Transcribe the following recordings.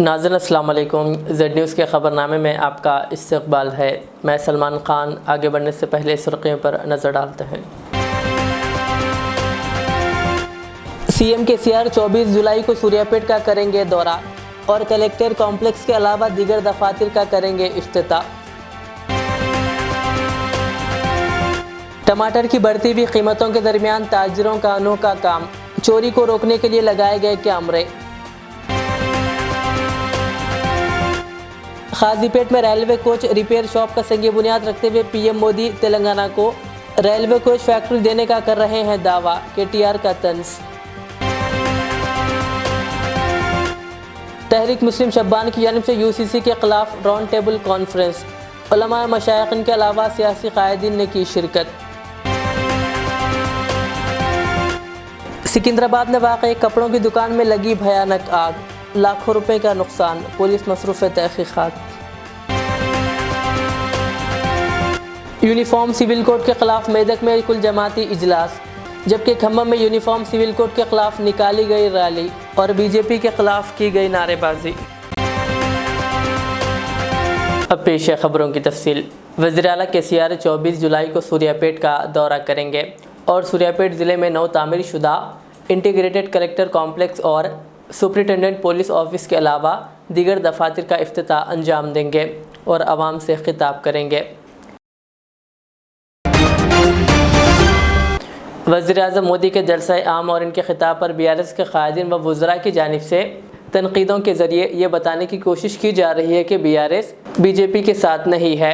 ناظرین السلام علیکم۔ زیڈ نیوز کے خبر نامے میں آپ کا استقبال ہے۔ میں سلمان خان۔ آگے بڑھنے سے پہلے سرخیوں پر نظر ڈالتے ہیں۔ سی ایم کے سی آر 24 جولائی کو سوریہ پیٹ کا کریں گے دورہ اور کلکٹر کمپلیکس کے علاوہ دیگر دفاتر کا کریں گے افتتاح۔ ٹماٹر کی بڑھتی ہوئی قیمتوں کے درمیان تاجروں کا انوکھا کام، چوری کو روکنے کے لیے لگائے گئے کیمرے۔ غازی پیٹ میں ریلوے کوچ ریپیئر شاپ کا سنگ بنیاد رکھتے ہوئے پی ایم مودی تلنگانہ کو ریلوے کوچ فیکٹری دینے کا کر رہے ہیں دعویٰ، کے ٹی آر کا طنز۔ تحریک مسلم شبان کی جانب سے یو سی سی کے خلاف راؤنڈ ٹیبل کانفرنس، علماء مشائخین کے علاوہ سیاسی قائدین نے کی شرکت۔ سکندرآباد میں واقع ایک کپڑوں کی دکان میں لگی بھیانک آگ، لاکھوں روپے کا نقصان، پولیس مصروف تحقیقات۔ یونیفارم سول کوڈ کے خلاف میدک میں کل جماعتی اجلاس، جبکہ کھمم میں یونیفارم سول کوڈ کے خلاف نکالی گئی ریلی اور بی جے پی کے خلاف کی گئی نعرے بازی۔ اب پیش ہے خبروں کی تفصیل۔ وزیر اعلیٰ کے سی آر 24 جولائی کو سوریہ پیٹ کا دورہ کریں گے اور سوریہ پیٹ ضلع میں نو تعمیر شدہ انٹیگریٹڈ کلکٹر کمپلیکس اور سپرنٹینڈنٹ پولیس آفس کے علاوہ دیگر دفاتر کا افتتاح انجام دیں گے اور عوام سے خطاب کریں گے۔ وزیر اعظم مودی کے جلسہ عام اور ان کے خطاب پر بی آر ایس کے قائدین و وزراء کی جانب سے تنقیدوں کے ذریعے یہ بتانے کی کوشش کی جا رہی ہے کہ B R S B J P کے ساتھ نہیں ہے۔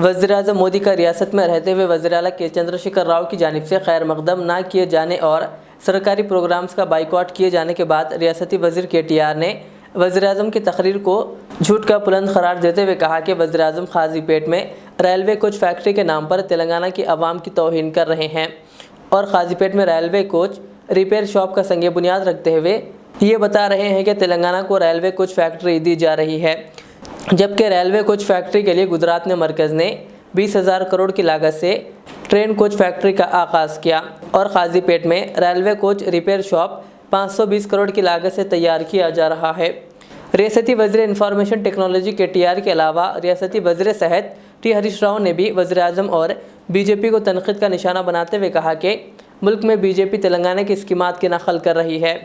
وزیر اعظم مودی کا ریاست میں رہتے ہوئے وزیر اعلیٰ کے چندر شیکھر راؤ کی جانب سے خیر مقدم نہ کیے جانے اور سرکاری پروگرامز کا بائیکاٹ کیے جانے کے بعد ریاستی وزیر کے ٹی آر نے وزیر اعظم کی تقریر کو جھوٹ کا بلند قرار دیتے ہوئے کہا کہ وزیر اعظم غازی پیٹ میں ریلوے کوچ فیکٹری کے نام پر تلنگانہ کی عوام کی توہین کر رہے ہیں اور غازی پیٹ میں ریلوے کوچ ریپیئر شاپ کا سنگ بنیاد رکھتے ہوئے یہ بتا رہے ہیں کہ تلنگانہ کو ریلوے کوچ فیکٹری دی جا رہی ہے، جبکہ ریلوے کوچ فیکٹری کے لیے گجرات میں مرکز نے 20,000 کروڑ کی لاگت سے ٹرین کوچ فیکٹری کا آغاز کیا اور غازی پیٹ میں railway coach repair shop 520 crore کی لاگت سے تیار کیا جا رہا ہے۔ ریاستی وزیر انفارمیشن ٹیکنالوجی کے ٹی آر کے علاوہ ریاستی وزیر صحت ٹی ہریش راؤ نے بھی وزیر اعظم اور بی جے پی کو تنقید کا نشانہ بناتے ہوئے کہا کہ ملک میں بی جے پی تلنگانہ کی اسکیمات کی نقل کر رہی ہے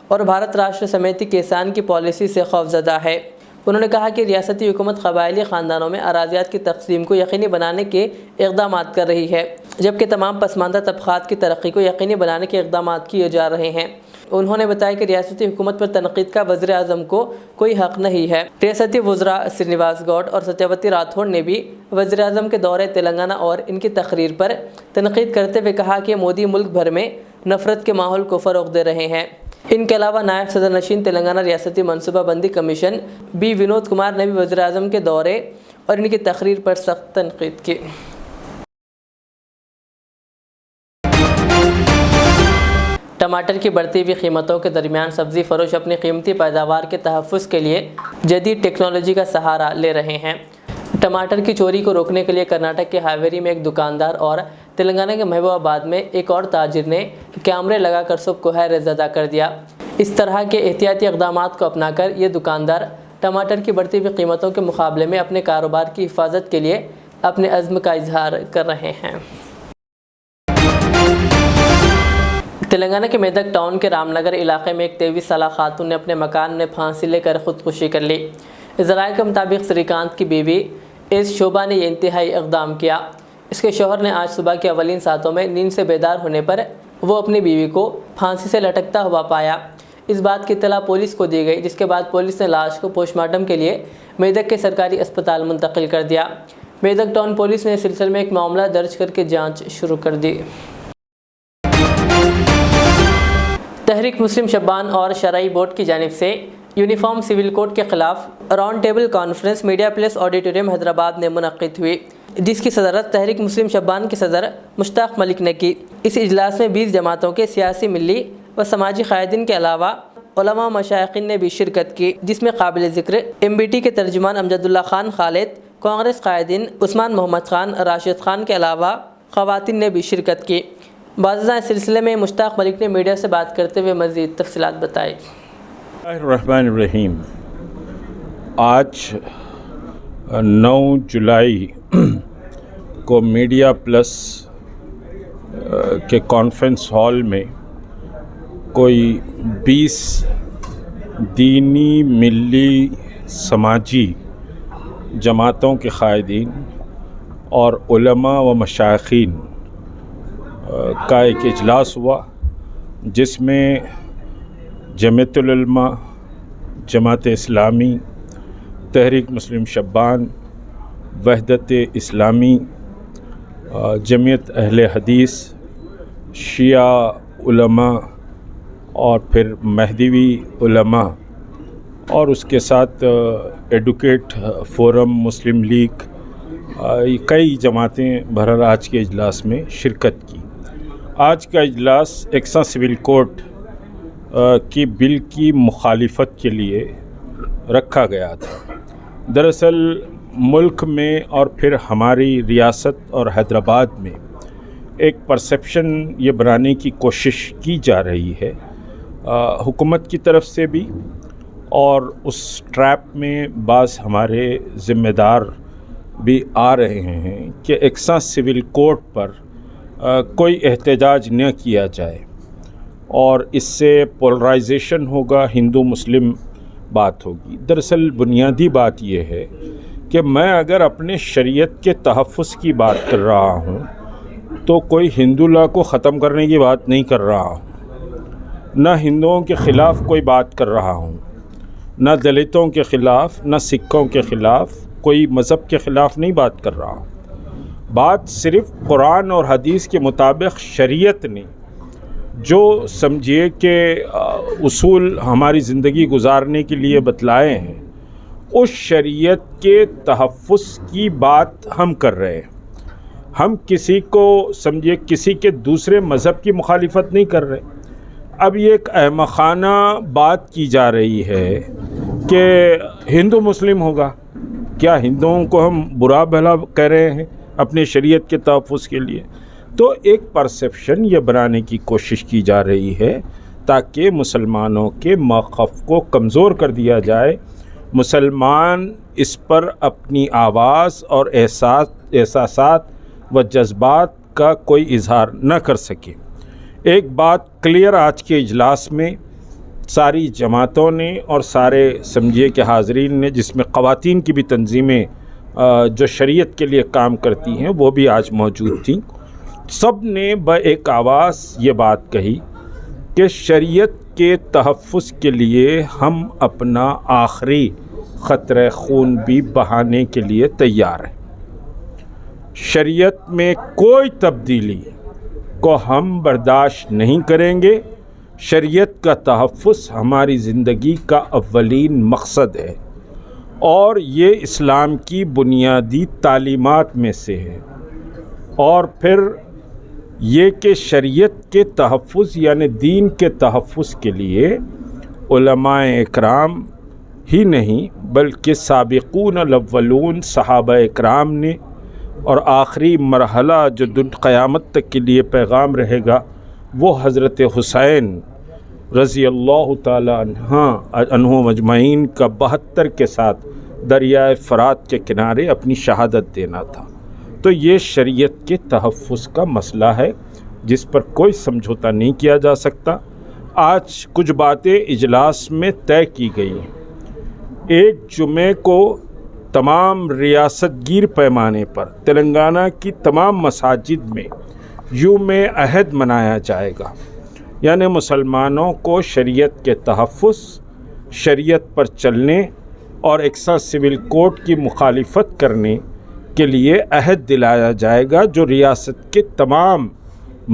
اور بھارت راشٹر سمیتی کسان کی پالیسی سے خوفزدہ ہے۔ انہوں نے کہا کہ ریاستی حکومت قبائلی خاندانوں میں اراضیات کی تقسیم کو یقینی بنانے کے اقدامات کر رہی ہے، جبکہ تمام پسماندہ طبقات کی ترقی کو یقینی بنانے کے اقدامات کیے جا رہے ہیں۔ انہوں نے بتایا کہ ریاستی حکومت پر تنقید کا وزیر اعظم کو کوئی حق نہیں ہے۔ ریاستی وزراء سرینیواس گوڈ اور ستیہ راتھوڑ نے بھی وزیر اعظم کے دورے تلنگانہ اور ان کی تقریر پر تنقید کرتے ہوئے کہا کہ مودی ملک بھر میں نفرت کے ماحول کو فروغ دے رہے ہیں۔ ان کے علاوہ نائب صدر نشین تلنگانہ ریاستی منصوبہ بندی کمیشن بی ونود کمار نے بھی وزیر اعظم کے دورے اور ان کی تقریر پر سخت تنقید کی۔ ٹماٹر کی بڑھتی ہوئی قیمتوں کے درمیان سبزی فروش اپنی قیمتی پیداوار کے تحفظ کے لیے جدید ٹیکنالوجی کا سہارا لے رہے ہیں۔ ٹماٹر کی چوری کو روکنے کے لیے کرناٹک کے ہاویری میں ایک دکاندار اور تلنگانہ کے محبوب آباد میں ایک اور تاجر نے کیمرے لگا کر سب کو حیرت زدہ کر دیا۔ اس طرح کے احتیاطی اقدامات کو اپنا کر یہ دکاندار ٹماٹر کی بڑھتی ہوئی قیمتوں کے مقابلے میں اپنے کاروبار کی حفاظت کے لیے اپنے عزم کا اظہار کر رہے ہیں۔ تلنگانہ کے میدک ٹاؤن کے رام نگر علاقے میں ایک 23 سالہ خاتون نے اپنے مکان میں پھانسی لے کر خودکشی کر لی۔ ذرائع کے مطابق سری کانت کی بیوی ایس شوبھا نے یہ انتہائی اقدام کیا۔ اس کے شوہر نے آج صبح کے اولین ساعتوں میں نیند سے بیدار ہونے پر وہ اپنی بیوی کو پھانسی سے لٹکتا ہوا پایا۔ اس بات کی اطلاع پولیس کو دی گئی، جس کے بعد پولیس نے لاش کو پوسٹ مارٹم کے لیے میدک کے سرکاری اسپتال منتقل کر دیا۔ میدک ٹاؤن پولیس نے اس سلسلے میں ایک معاملہ درج کر کے جانچ شروع کر دی۔ تحریک مسلم شبان اور شرعی بورڈ کی جانب سے یونیفارم سول کوڈ کے خلاف round table conference media place auditorium Hyderabad میں منعقد ہوئی، جس کی صدارت تحریک مسلم شبان کے صدر مشتاق ملک نے کی۔ اس اجلاس میں 20 جماعتوں کے سیاسی، ملی و سماجی قائدین کے علاوہ علماء مشائخین نے بھی شرکت کی، جس میں قابل ذکر ایم بی ٹی کے ترجمان امجد اللہ خان خالد، کانگریس قائدین عثمان محمد خان، راشد خان کے علاوہ خواتین نے بھی شرکت کی۔ بعض اس سلسلے میں مشتاق ملک نے میڈیا سے بات کرتے ہوئے مزید تفصیلات بتائی۔ الرحمن الرحیم۔ آج 9 جولائی کو میڈیا پلس کے کانفرنس ہال میں کوئی 20 دینی ملی سماجی جماعتوں کے قائدین اور علماء و مشائخین کا ایک اجلاس ہوا، جس میں جمعیت العلماء، جماعت اسلامی، تحریک مسلم شبان، وحدت اسلامی، جمعیت اہل حدیث، شیعہ علماء اور پھر مہدوی علماء اور اس کے ساتھ ایڈوکیٹ فورم، مسلم لیگ، کئی جماعتیں بہرحال آج کے اجلاس میں شرکت کی۔ آج کا اجلاس یکساں سول کوڈ کی بل کی مخالفت کے لیے رکھا گیا تھا۔ دراصل ملک میں اور پھر ہماری ریاست اور حیدرآباد میں ایک پرسیپشن یہ بنانے کی کوشش کی جا رہی ہے حکومت کی طرف سے بھی، اور اس ٹریپ میں بعض ہمارے ذمہ دار بھی آ رہے ہیں کہ یکساں سول کوڈ پر کوئی احتجاج نہ کیا جائے، اور اس سے پولرائزیشن ہوگا، ہندو مسلم بات ہوگی۔ دراصل بنیادی بات یہ ہے کہ میں اگر اپنے شریعت کے تحفظ کی بات کر رہا ہوں تو کوئی ہندو لا کو ختم کرنے کی بات نہیں کر رہا ہوں، نہ ہندوؤں کے خلاف کوئی بات کر رہا ہوں، نہ دلتوں کے خلاف، نہ سکھوں کے خلاف، کوئی مذہب کے خلاف نہیں بات کر رہا ہوں۔ بات صرف قرآن اور حدیث کے مطابق شریعت نے جو سمجھیے کہ اصول ہماری زندگی گزارنے کے لیے بتلائے ہیں، اس شریعت کے تحفظ کی بات ہم کر رہے ہیں۔ ہم کسی کو سمجھیے کسی کے دوسرے مذہب کی مخالفت نہیں کر رہے۔ اب یہ ایک احمقانہ بات کی جا رہی ہے کہ ہندو مسلم ہوگا۔ کیا ہندوؤں کو ہم برا بھلا کہہ رہے ہیں اپنے شریعت کے تحفظ کے لیے؟ تو ایک پرسیپشن یہ بنانے کی کوشش کی جا رہی ہے تاکہ مسلمانوں کے موقف کو کمزور کر دیا جائے، مسلمان اس پر اپنی آواز اور احساسات و جذبات کا کوئی اظہار نہ کر سکے۔ ایک بات کلیئر آج کے اجلاس میں ساری جماعتوں نے اور سارے سمجھیے کہ حاضرین نے، جس میں خواتین کی بھی تنظیمیں جو شریعت کے لیے کام کرتی ہیں وہ بھی آج موجود تھیں، سب نے ایک آواز یہ بات کہی کہ شریعت کے تحفظ کے لیے ہم اپنا آخری قطرہ خون بھی بہانے کے لیے تیار ہیں۔ شریعت میں کوئی تبدیلی کو ہم برداشت نہیں کریں گے۔ شریعت کا تحفظ ہماری زندگی کا اولین مقصد ہے، اور یہ اسلام کی بنیادی تعلیمات میں سے ہے۔ اور پھر یہ کہ شریعت کے تحفظ یعنی دین کے تحفظ کے لیے علماء اکرام ہی نہیں بلکہ سابقون الاولون صحابہ اکرام نے، اور آخری مرحلہ جو قیامت تک کے لیے پیغام رہے گا وہ حضرت حسین رضی اللہ تعالی عنہ مجمعین کا 72 کے ساتھ دریائے فرات کے کنارے اپنی شہادت دینا تھا۔ تو یہ شریعت کے تحفظ کا مسئلہ ہے جس پر کوئی سمجھوتا نہیں کیا جا سکتا۔ آج کچھ باتیں اجلاس میں طے کی گئی ہیں۔ ایک جمعے کو تمام ریاست گیر پیمانے پر تلنگانہ کی تمام مساجد میں یوم عہد منایا جائے گا، یعنی مسلمانوں کو شریعت کے تحفظ، شریعت پر چلنے اور یکساں سول کوڈ کی مخالفت کرنے کے لیے عہد دلایا جائے گا، جو ریاست کے تمام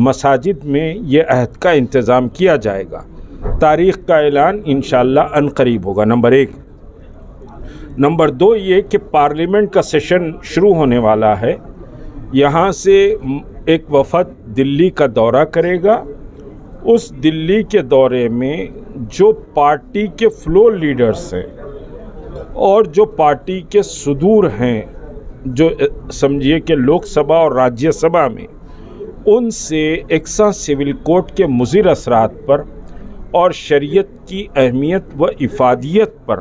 مساجد میں یہ عہد کا انتظام کیا جائے گا۔ تاریخ کا اعلان انشاءاللہ عنقریب ہوگا، نمبر 1۔ نمبر 2 یہ کہ پارلیمنٹ کا سیشن شروع ہونے والا ہے۔ یہاں سے ایک وفد دلی کا دورہ کرے گا۔ اس دلی کے دورے میں جو پارٹی کے فلور لیڈرز ہیں اور جو پارٹی کے صدور ہیں، جو سمجھیے کہ لوک سبھا اور راجیہ سبھا میں، ان سے یکساں سول کوڈ کے مضر اثرات پر اور شریعت کی اہمیت و افادیت پر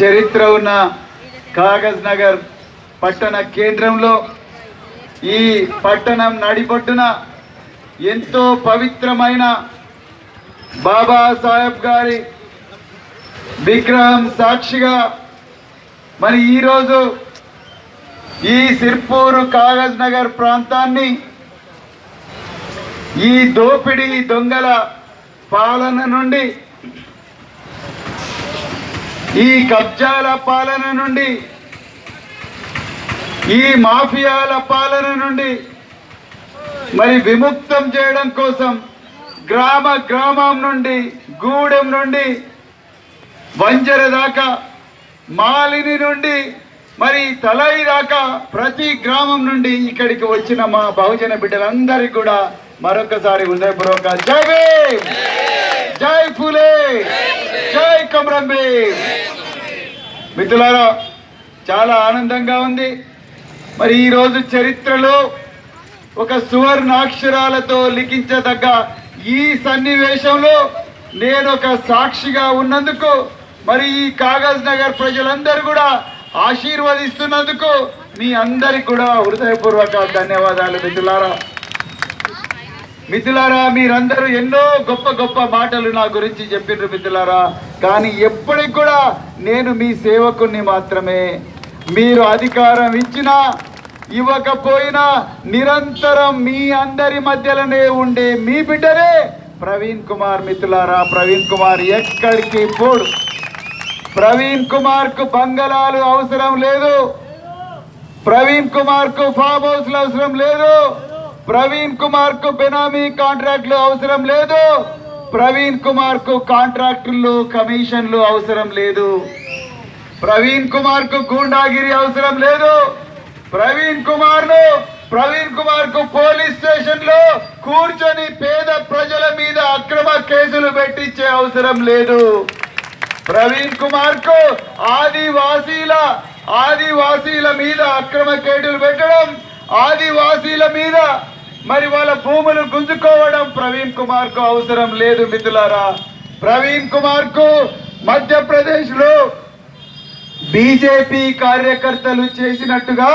చరిత్ర ఉన్న కాగజ్ నగర్ పట్టణ కేంద్రంలో ఈ పట్టణం నడిబొడ్డున ఎంతో పవిత్రమైన బాబా సాహెబ్ గారి విగ్రహం సాక్షిగా మరి ఈరోజు ఈ సిర్పూరు కాగజ్ నగర్ ప్రాంతాన్ని ఈ దోపిడీ దొంగల పాలన నుండి, ఈ కబ్జాల పాలన నుండి, ఈ మాఫియాల పాలన నుండి మరి విముక్తం చేయడం కోసం గ్రామం నుండి, గూడెం నుండి, వంజర దాకా, మాలిని నుండి మరి తలై దాకా ప్రతి గ్రామం నుండి ఇక్కడికి వచ్చిన మా బహుజన బిడ్డలందరికీ కూడా మరొకసారి హృదయపూర్వక జై భీమ్, జై ఫూలే, జై కొమరం భీమ్. మిత్రులారా, చాలా ఆనందంగా ఉంది. మరి ఈరోజు చరిత్రలో ఒక సువర్ణాక్షరాలతో లిఖించదగ్గ ఈ సన్నివేశంలో నేను ఒక సాక్షిగా ఉన్నందుకు, మరి ఈ కాగజ్ నగర్ ప్రజలందరూ కూడా ఆశీర్వదిస్తున్నందుకు మీ అందరికి కూడా హృదయపూర్వక ధన్యవాదాలు. మిత్రులారా, మీరందరూ ఎన్నో గొప్ప గొప్ప మాటలు నా గురించి చెప్పిండ్రు మిత్రులారా. కానీ ఎప్పటికి కూడా నేను మీ సేవకుని మాత్రమే. మీరు అధికారం ఇచ్చినా ఇవ్వకపోయినా నిరంతరం మీ అందరి మధ్యలోనే ఉండే మీ బిడ్డనే ప్రవీణ్ కుమార్. మిత్రులారా, ప్రవీణ్ కుమార్ ఎక్కడికి పోడు. ప్రవీణ్ కుమార్ కు బంగళాలు అవసరం లేదు. ప్రవీణ్ కుమార్ కు ఫామ్ హౌస్లు అవసరం లేదు. ప్రవీణ్ కుమార్ కు బెనామీ కాంట్రాక్ట్లు అవసరం లేదు. ప్రవీణ్ కుమార్ కు కాంట్రాక్టులు కమిషన్లు అవసరం లేదు. ప్రవీణ్ కుమార్ కు గూండాగిరి అవసరం లేదు. ప్రవీణ్ కుమార్ కు పోలీస్ స్టేషన్ లో కూర్చొని పేద ప్రజల మీద అక్రమ కేసులు పెట్టించే అవసరం లేదు. ప్రవీణ్ కుమార్ కు ఆదివాసీల మీద అక్రమ కేసులు పెట్టడం, ఆదివాసీల మీద మరి వాళ్ళ భూములు గుంజుకోవడం ప్రవీణ్ కుమార్ కు అవసరం లేదు మిత్రులారా. ప్రవీణ్ కుమార్ కు మధ్యప్రదేశ్ లో బీజేపీ కార్యకర్తలు చేసినట్టుగా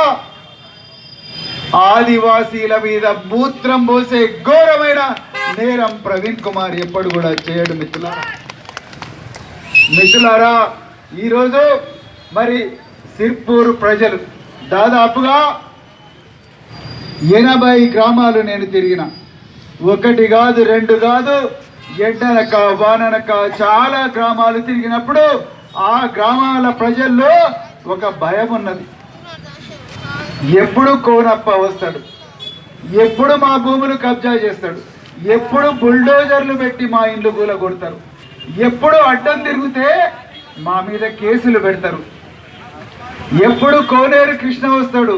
ఆదివాసీల మీద మూత్రం పోసే ఘోరమైన నేరం ప్రవీణ్ కుమార్ ఎప్పుడు కూడా చేయడు మిత్రులారా. ఈరోజు మరి సిర్పూర్ ప్రజలు దాదాపుగా 80 గ్రామాలు నేను తిరిగిన, ఒకటి కాదు రెండు కాదు, ఎండనక వాననక చాలా గ్రామాలు తిరిగినప్పుడు ఆ గ్రామాల ప్రజల్లో ఒక భయం ఉన్నది. ఎప్పుడు కోనప్ప వస్తాడు, ఎప్పుడు మా భూములు కబ్జా చేస్తాడు, ఎప్పుడు బుల్డోజర్లు పెట్టి మా ఇండ్లు కూలగొడతారు, ఎప్పుడు అడ్డం తిరిగితే మా మీద కేసులు పెడతారు, ఎప్పుడు కోనేరు కృష్ణ వస్తాడు,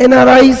NRIs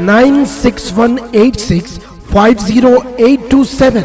9618650827।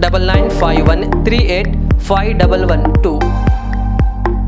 9951385112।